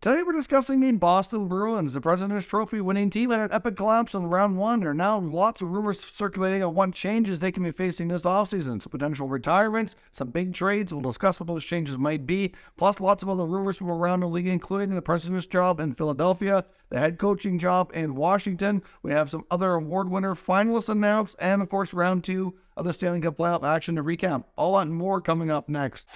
Today we're discussing the Boston Bruins. The President's Trophy winning team had an epic collapse in round one. There are now lots of rumors circulating on what changes they can be facing this offseason. Some potential retirements, some big trades. We'll discuss what those changes might be, plus lots of other rumors from around the league, including the President's job in Philadelphia, the head coaching job in Washington. We have some other award winner finalists announced, and of course round two of the Stanley Cup playoff action to recap. All that and more coming up next.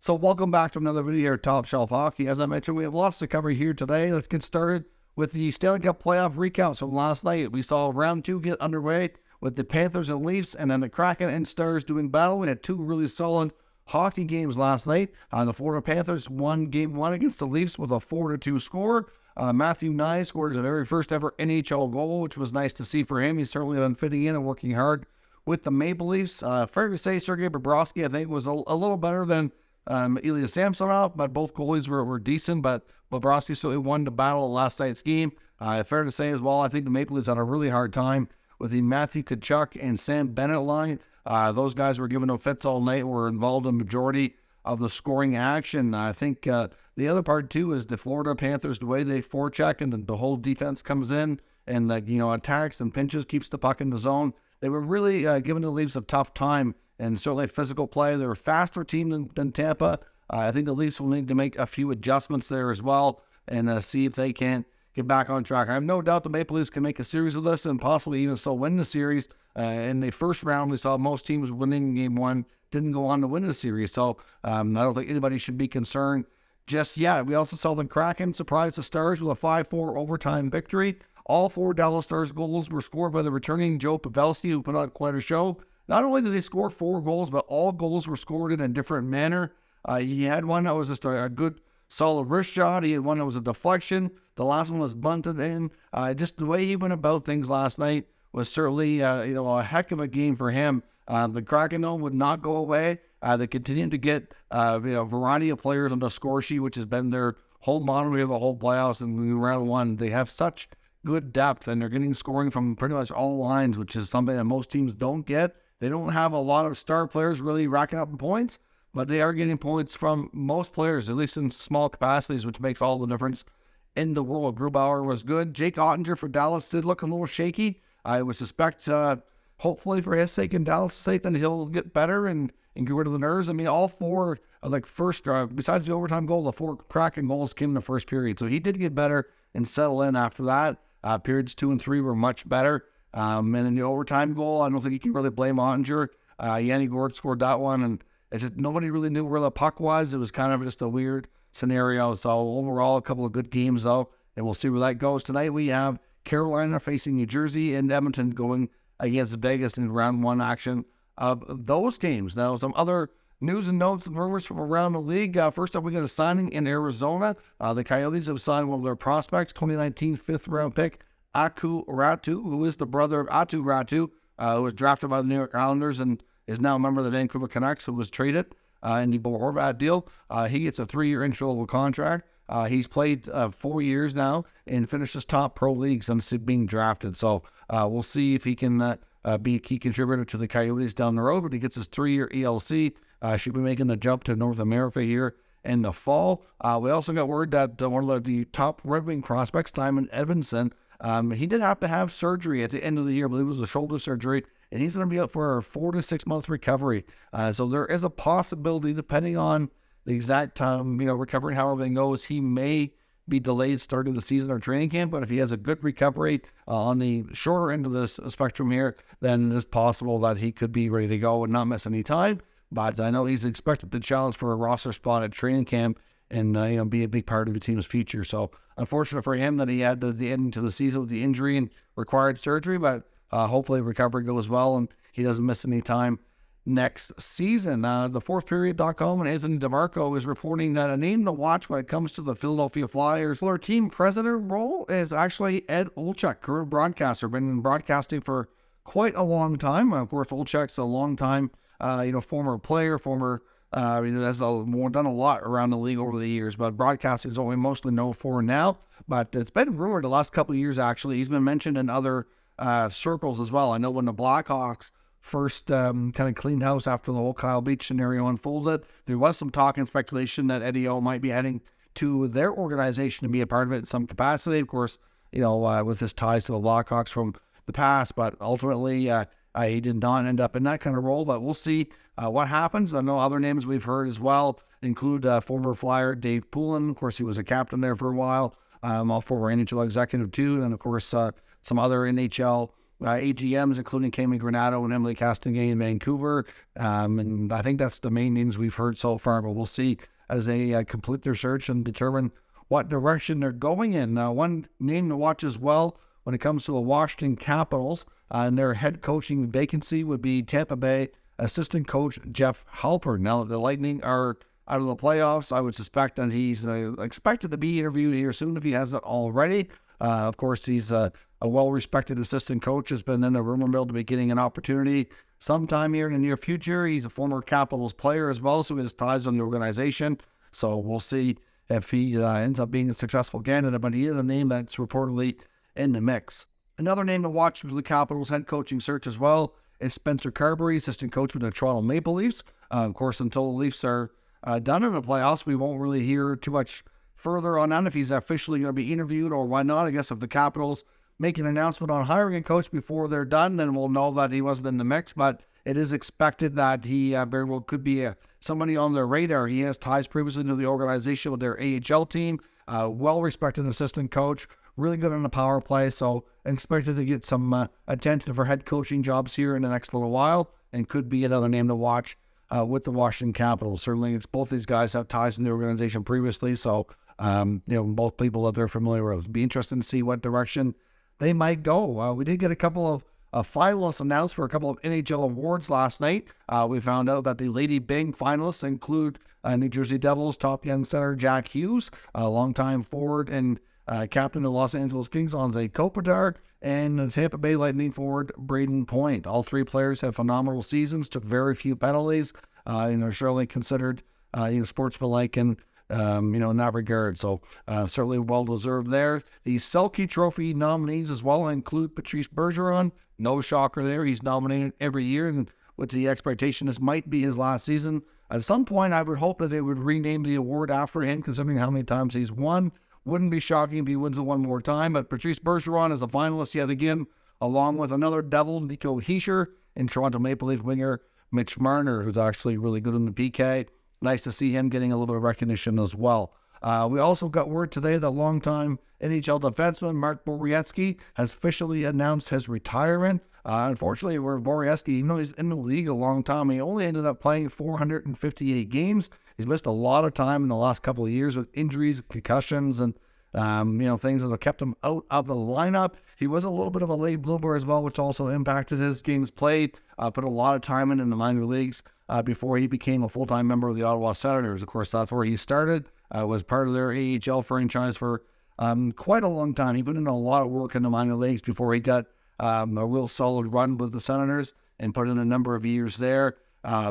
So welcome back to another video here at Top Shelf Hockey. As I mentioned, we have lots to cover here today. Let's get started with the Stanley Cup playoff recaps from last night. We saw round two get underway with the Panthers and Leafs, and then the Kraken and Stars doing battle. We had two really solid hockey games last night. The Florida Panthers won game one against the Leafs with a 4-2 score. Matthew Nye scored his very first ever NHL goal, which was nice to see for him. He's certainly been fitting in and working hard with the Maple Leafs. Fair to say, Sergei Bobrovsky, I think, was a little better than Ilya Samsonov, but both goalies were decent, but Bobrovsky certainly won the battle of last night's game. Fair to say as well, I think the Maple Leafs had a really hard time with the Matthew Tkachuk and Sam Bennett line. Those guys were giving them fits all night, were involved in the majority of the scoring action. I think the other part too is the Florida Panthers, the way they forecheck and the whole defense comes in and attacks and pinches, keeps the puck in the zone. They were really giving the Leafs a tough time. And certainly physical play. They're a faster team than Tampa. I think the Leafs will need to make a few adjustments there as well and see if they can get back on track. I have no doubt the Maple Leafs can make a series of this and possibly even still win the series. In the first round, we saw most teams winning game one didn't go on to win the series. So I don't think anybody should be concerned just yet. We also saw the Kraken surprise the Stars with a 5-4 overtime victory. All four Dallas Stars goals were scored by the returning Joe Pavelski, who put on quite a show. Not only did they score 4 goals, but all goals were scored in a different manner. He had one that was just a good, solid wrist shot. He had one that was a deflection. The last one was bunted in. Just the way he went about things last night was certainly, a heck of a game for him. The Kraken, though, would not go away. They continued to get, a variety of players on the score sheet, which has been their whole motto of the whole playoffs. And in round one, they have such good depth, and they're getting scoring from pretty much all lines, which is something that most teams don't get. They don't have a lot of star players really racking up points, but they are getting points from most players, at least in small capacities, which makes all the difference in the world. Grubauer was good. Jake Ottinger for Dallas did look a little shaky. I would suspect, hopefully for his sake and Dallas' sake, that he'll get better and get rid of the nerves. I mean, all four, first, besides the overtime goal, the 4 Kraken goals came in the first period. So he did get better and settle in after that. Periods 2 and 3 were much better. And in the overtime goal, I don't think you can really blame Ottinger. Yanni Gourde scored that one, and it's just nobody really knew where the puck was. It was kind of just a weird scenario. So overall, a couple of good games, though, and we'll see where that goes. Tonight we have Carolina facing New Jersey and Edmonton going against Vegas in round one action of those games. Now, some other news and notes and rumors from around the league. First up, we got a signing in Arizona. The Coyotes have signed one of their prospects, 2019 fifth-round pick, Aku Ratu, who is the brother of Atu Ratu, who was drafted by the New York Islanders and is now a member of the Vancouver Canucks, who was traded in the Bo Horvat deal. He gets a 3-year entry-level contract. He's played 4 years now and finished his top pro league since being drafted. So we'll see if he can be a key contributor to the Coyotes down the road. But he gets his 3-year ELC. Should be making the jump to North America here in the fall. We also got word that one of the top Red Wing prospects, Simon Edvinsson, he did have to have surgery at the end of the year. I believe it was a shoulder surgery, and he's going to be out for a 4 to 6 month recovery. So there is a possibility, depending on the exact time, recovering how everything goes, he may be delayed starting the season or training camp. But if he has a good recovery on the shorter end of this spectrum here, then it's possible that he could be ready to go and not miss any time. But I know he's expected to challenge for a roster spot at training camp and be a big part of the team's future. So unfortunate for him that he had the end to the season with the injury and required surgery, but hopefully recovery goes well and he doesn't miss any time next season. The fourthperiod.com and Anthony DeMarco is reporting that a name to watch when it comes to the Philadelphia Flyers. Well, our team president role is actually Ed Olcyzk, current broadcaster, been in broadcasting for quite a long time. Of course, Olczyk's a long time, former player, has done a lot around the league over the years, but broadcasting is what we mostly know for now. But it's been rumored the last couple of years, actually. He's been mentioned in other circles as well. I know when the Blackhawks first kind of cleaned house after the whole Kyle Beach scenario unfolded. There was some talk and speculation that Eddie O might be heading to their organization to be a part of it in some capacity. Of course, with his ties to the Blackhawks from the past, but ultimately he did not end up in that kind of role. But we'll see what happens. I know other names we've heard as well include former Flyer Dave Poulin. Of course, he was a captain there for a while. A former NHL executive too, and of course some other NHL AGMs, including Cami Granato and Emily Castonguay in Vancouver. And I think that's the main names we've heard so far, but we'll see as they complete their search and determine what direction they're going in. One name to watch as well when it comes to the Washington Capitals and their head coaching vacancy would be Tampa Bay assistant coach Jeff Halpern. Now, the Lightning are out of the playoffs. I would suspect that he's expected to be interviewed here soon if he hasn't already. Of course, he's a well-respected assistant coach, has been in the rumor mill to be getting an opportunity sometime here in the near future. He's a former Capitals player as well, so he has ties on the organization. So we'll see if he ends up being a successful candidate, but he is a name that's reportedly in the mix. Another name to watch for the Capitals head coaching search as well is Spencer Carberry, assistant coach with the Toronto Maple Leafs. Of course, until the Leafs are done in the playoffs, we won't really hear too much further on that if he's officially going to be interviewed or why not. I guess if the Capitals make an announcement on hiring a coach before they're done, then we'll know that he wasn't in the mix, but it is expected that he very well could be somebody on their radar. He has ties previously to the organization with their AHL team, well-respected assistant coach, really good on the power play, so expected to get some attention for head coaching jobs here in the next little while, and could be another name to watch with the Washington Capitals. Certainly, both these guys have ties in the organization previously, so both people that they're familiar with. It'd be interesting to see what direction they might go. We did get a couple of finalists announced for a couple of NHL awards last night. We found out that the Lady Byng finalists include New Jersey Devils top young center Jack Hughes, a longtime forward and captain of the Los Angeles Kings, Anze Kopitar, and the Tampa Bay Lightning forward Braden Point. All three players have phenomenal seasons, took very few penalties, and are certainly considered sportsmanlike and in that regard. So certainly well-deserved there. The Selke Trophy nominees as well include Patrice Bergeron. No shocker there. He's nominated every year, and with the expectation this might be his last season. At some point, I would hope that they would rename the award after him, considering how many times he's won. Wouldn't be shocking if he wins it one more time, but Patrice Bergeron is a finalist yet again, along with another Devil, Nico Hischier, and Toronto Maple Leaf winger Mitch Marner, who's actually really good in the PK. Nice to see him getting a little bit of recognition as well. We also got word today that longtime NHL defenseman Mark Bororetski has officially announced his retirement. Unfortunately, for Bororetski, he's in the league a long time. He only ended up playing 458 games. He's missed a lot of time in the last couple of years with injuries, concussions, and things that have kept him out of the lineup. He was a little bit of a late bloomer as well, which also impacted his games played. Put a lot of time in the minor leagues before he became a full-time member of the Ottawa Senators. Of course, that's where he started. Was part of their AHL franchise for quite a long time. He put in a lot of work in the minor leagues before he got a real solid run with the Senators and put in a number of years there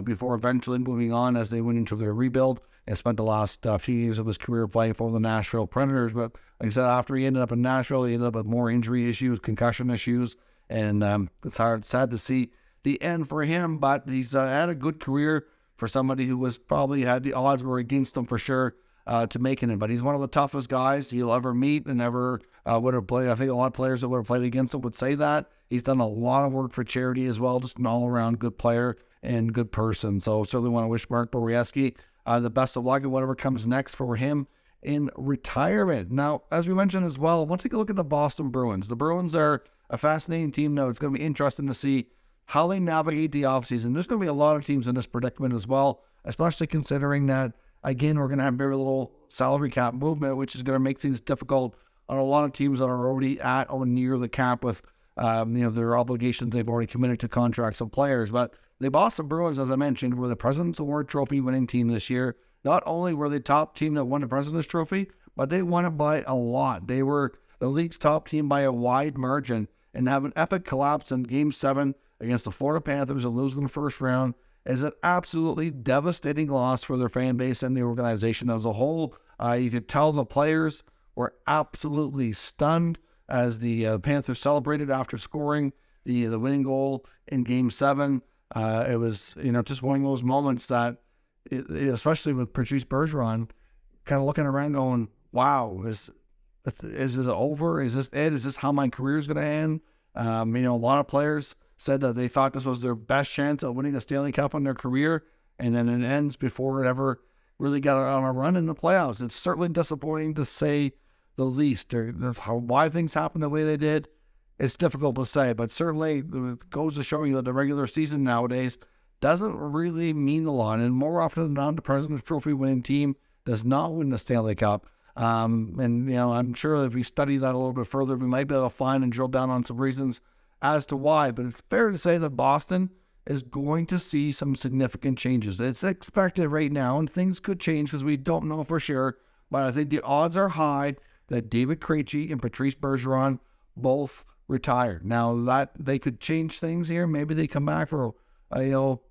before eventually moving on as they went into their rebuild and spent the last few years of his career playing for the Nashville Predators. But like I said, after he ended up in Nashville, he ended up with more injury issues, concussion issues, and it's sad to see the end for him, but he's had a good career for somebody who was probably had the odds were against him for sure to making it. But he's one of the toughest guys you'll ever meet and ever would have played. I think a lot of players that would have played against him would say that. He's done a lot of work for charity as well, just an all-around good player and good person. So certainly want to wish Mark Bororetski the best of luck in whatever comes next for him in retirement. Now, as we mentioned as well, I want to take a look at the Boston Bruins. The Bruins are a fascinating team now. It's going to be interesting to see how they navigate the offseason. There's going to be a lot of teams in this predicament as well, especially considering that, again, we're going to have very little salary cap movement, which is going to make things difficult on a lot of teams that are already at or near the cap with their obligations. They've already committed to contracts of players. But the Boston Bruins, as I mentioned, were the President's Award Trophy winning team this year. Not only were they the top team that won the President's Trophy, but they won it by a lot. They were the league's top team by a wide margin, and have an epic collapse in Game 7 against the Florida Panthers and losing the first round is an absolutely devastating loss for their fan base and the organization as a whole. You could tell the players were absolutely stunned as the Panthers celebrated after scoring the winning goal in Game 7. It was, just one of those moments that, especially with Patrice Bergeron, kind of looking around going, wow, is this over? Is this it? Is this how my career is going to end? A lot of players said that they thought this was their best chance of winning a Stanley Cup in their career, and then it ends before it ever really got on a run in the playoffs. It's certainly disappointing to say the least. Why things happened the way they did, it's difficult to say, but certainly it goes to show you that the regular season nowadays doesn't really mean a lot, and more often than not, the President's Trophy winning team does not win the Stanley Cup. I'm sure if we study that a little bit further, we might be able to find and drill down on some reasons as to why. But it's fair to say that Boston is going to see some significant changes. It's expected right now, and things could change because we don't know for sure. But I think the odds are high that David Krejci and Patrice Bergeron both retire. Now that they could change things here, maybe they come back for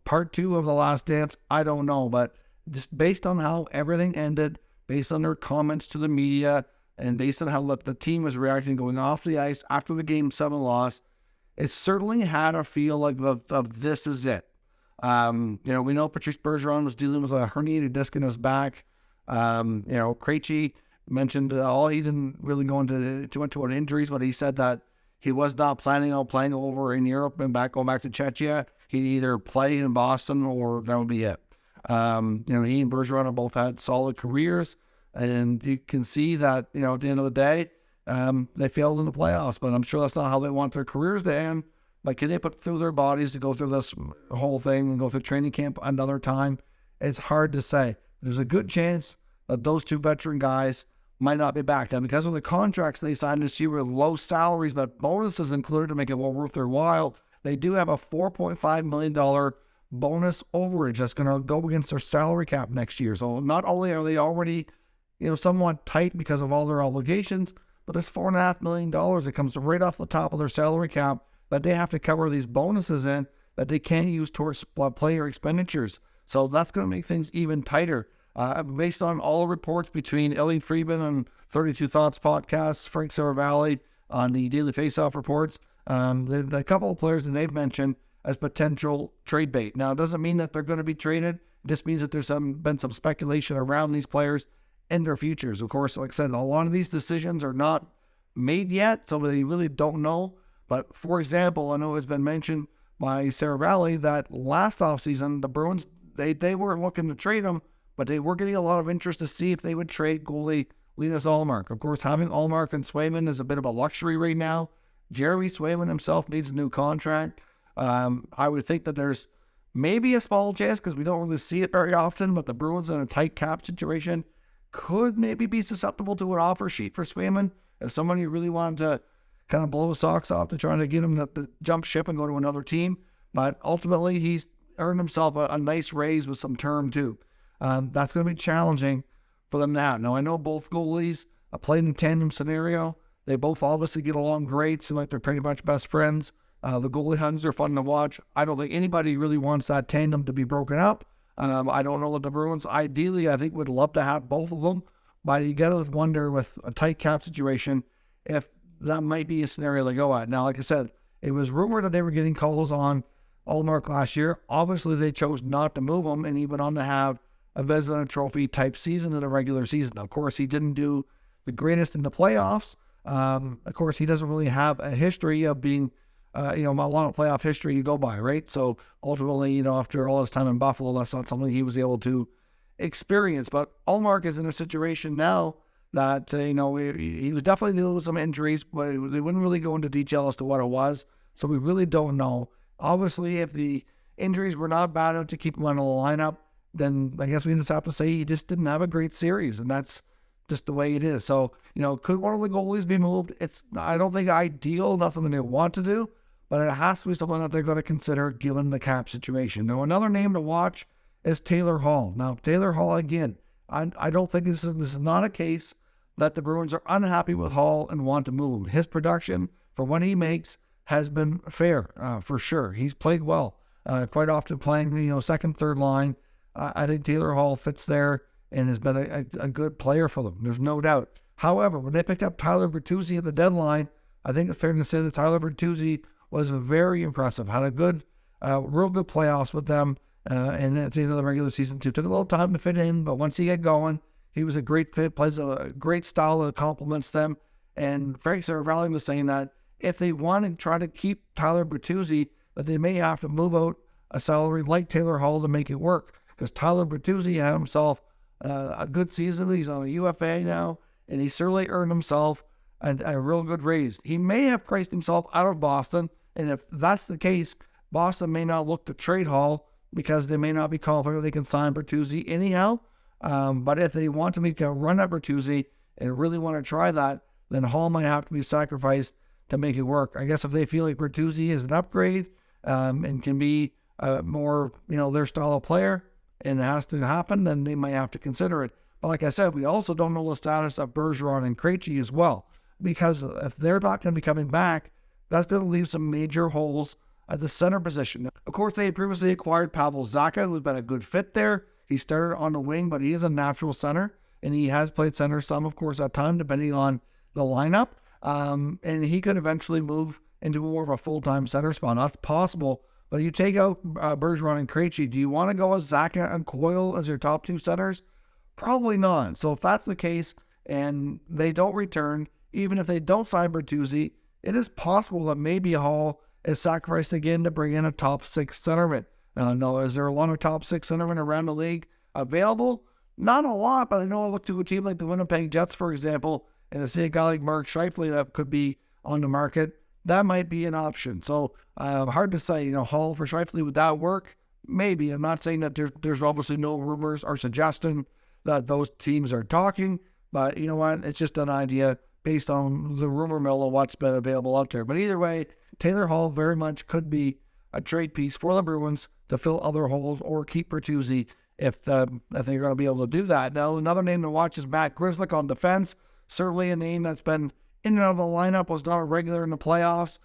part 2 of The Last Dance. I don't know, but just based on how everything ended, based on their comments to the media, and based on how the team was reacting going off the ice after the Game 7 loss, it certainly had a feel like of this is it. We know Patrice Bergeron was dealing with a herniated disc in his back. Krejci mentioned he didn't really go into too much about injuries, but he said that he was not planning on playing over in Europe and going back to Czechia. He'd either play in Boston or that would be it. He and Bergeron have both had solid careers, and you can see that, at the end of the day, they failed in the playoffs, but I'm sure that's not how they want their careers to end. Like, can they put through their bodies to go through this whole thing and go through training camp another time? It's hard to say. There's a good chance that those two veteran guys might not be back. Now, because of the contracts they signed this year with low salaries, but bonuses included to make it well worth their while, they do have a $4.5 million bonus overage that's going to go against their salary cap next year. So not only are they already, somewhat tight because of all their obligations, but there's $4.5 million that comes right off the top of their salary cap that they have to cover these bonuses in that they can't use towards player expenditures. So that's going to make things even tighter. Based on all the reports between Elliot Friedman on 32 Thoughts podcast, Frank Saravalli on the Daily Faceoff reports, a couple of players that they've mentioned as potential trade bait. Now, it doesn't mean that they're going to be traded. It just means that there's been some speculation around these players and their futures. Of course, like I said, a lot of these decisions are not made yet, so they really don't know. But, for example, I know it's been mentioned by Saravalli that last offseason, the Bruins, they weren't looking to trade him, but they were getting a lot of interest to see if they would trade goalie Linus Ullmark. Of course, having Ullmark and Swayman is a bit of a luxury right now. Jeremy Swayman himself needs a new contract. I would think that there's maybe a small chance, because we don't really see it very often, but the Bruins in a tight cap situation could maybe be susceptible to an offer sheet for Swayman. If somebody really wanted to kind of blow his socks off to try to get him to jump ship and go to another team. But ultimately, he's earned himself a nice raise with some term too. That's going to be challenging for them now. Now, I know both goalies played in a tandem scenario. They both obviously get along great. Seem like they're pretty much best friends. The goalie hugs are fun to watch. I don't think anybody really wants that tandem to be broken up. I don't know that the Bruins, ideally, I think would love to have both of them. But you got to wonder with a tight cap situation if that might be a scenario to go at. Now, like I said, it was rumored that they were getting calls on Ullmark last year. Obviously, they chose not to move him, and he went on to have a Vezina Trophy type season in the regular season. Of course, he didn't do the greatest in the playoffs. Of course, he doesn't really have a history of being, a lot of playoff history you go by, right? So ultimately, after all his time in Buffalo, that's not something he was able to experience. But Ullmark is in a situation now that, he was definitely dealing with some injuries, but they wouldn't really go into detail as to what it was. So we really don't know. Obviously, if the injuries were not bad enough to keep him on the lineup, then I guess we just have to say he just didn't have a great series, and that's just the way it is. So, could one of the goalies be moved? I don't think ideal, not something they want to do, but it has to be something that they're going to consider given the cap situation. Now, another name to watch is Taylor Hall. Now, Taylor Hall, again, I don't think this is not a case that the Bruins are unhappy with Hall and want to move him. His production, for what he makes, has been fair, for sure. He's played well, quite often playing, second, third line. I think Taylor Hall fits there and has been a good player for them. There's no doubt. However, when they picked up Tyler Bertuzzi at the deadline, I think it's fair to say that Tyler Bertuzzi was very impressive. Had a good, real good playoffs with them, and at the end of the regular season too. Took a little time to fit in, but once he got going, he was a great fit, plays a great style that complements them. And Frank Seravalli was saying that if they want to try to keep Tyler Bertuzzi, that they may have to move out a salary like Taylor Hall to make it work. Because Tyler Bertuzzi had himself a good season. He's on a UFA now, and he certainly earned himself a real good raise. He may have priced himself out of Boston, and if that's the case, Boston may not look to trade Hall because they may not be confident they can sign Bertuzzi anyhow. But if they want to make a run at Bertuzzi and really want to try that, then Hall might have to be sacrificed to make it work. I guess if they feel like Bertuzzi is an upgrade and can be more, their style of player, and it has to happen, then they might have to consider it. But like I said, we also don't know the status of Bergeron and Krejci as well, because if they're not going to be coming back, that's going to leave some major holes at the center position. Of course, they had previously acquired Pavel Zacha, who's been a good fit there. He started on the wing, but he is a natural center, and he has played center some, of course, at time, depending on the lineup. And he could eventually move into more of a full-time center spot. That's possible. But you take out Bergeron and Krejci, do you want to go with Zacha and Coyle as your top two centers? Probably not. So if that's the case and they don't return, even if they don't sign Bertuzzi, it is possible that maybe Hall is sacrificed again to bring in a top six centerman. No, is there a lot of top six centermen around the league available? Not a lot, but I know I look to a team like the Winnipeg Jets, for example, and I see a guy like Mark Scheifele that could be on the market. That might be an option. So hard to say, Hall for Scheifele, would that work? Maybe. I'm not saying that there's obviously no rumors or suggestion that those teams are talking, but you know what? It's just an idea based on the rumor mill of what's been available out there. But either way, Taylor Hall very much could be a trade piece for the Bruins to fill other holes or keep Bertuzzi if they're going to be able to do that. Now, another name to watch is Matt Grzelcyk on defense. Certainly a name that's been in and out of the lineup, was not a regular in the playoffs.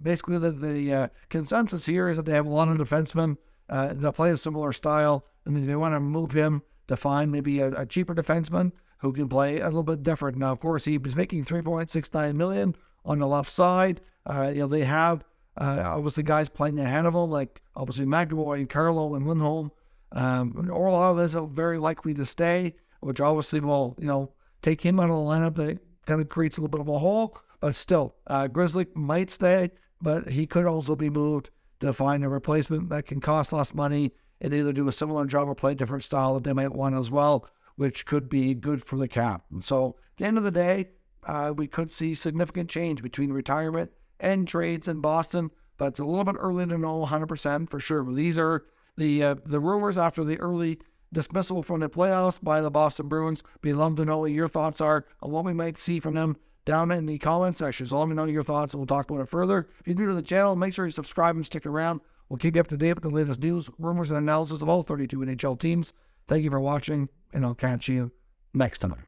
Basically, the consensus here is that they have a lot of defensemen that play a similar style, and they want to move him to find maybe a cheaper defenseman who can play a little bit different. Now, of course, he was making $3.69 million on the left side. They have obviously guys playing ahead of him, like obviously McAvoy and Carlo and Lindholm. Orlov is very likely to stay, which obviously will, take him out of the lineup. That kind of creates a little bit of a hole, but still, Grzelcyk might stay, but he could also be moved to find a replacement that can cost less money and either do a similar job or play a different style that they might want as well, which could be good for the cap. And so at the end of the day, we could see significant change between retirement and trades in Boston, but it's a little bit early to know 100% for sure. But these are the rumors after the early dismissal from the playoffs by the Boston Bruins. Be love to know what your thoughts are on what we might see from them down in the comment section. So let me know your thoughts and we'll talk about it further. If you're new to the channel, make sure you subscribe and stick around. We'll keep you up to date with the latest news, rumors, and analysis of all 32 NHL teams. Thank you for watching, and I'll catch you next time.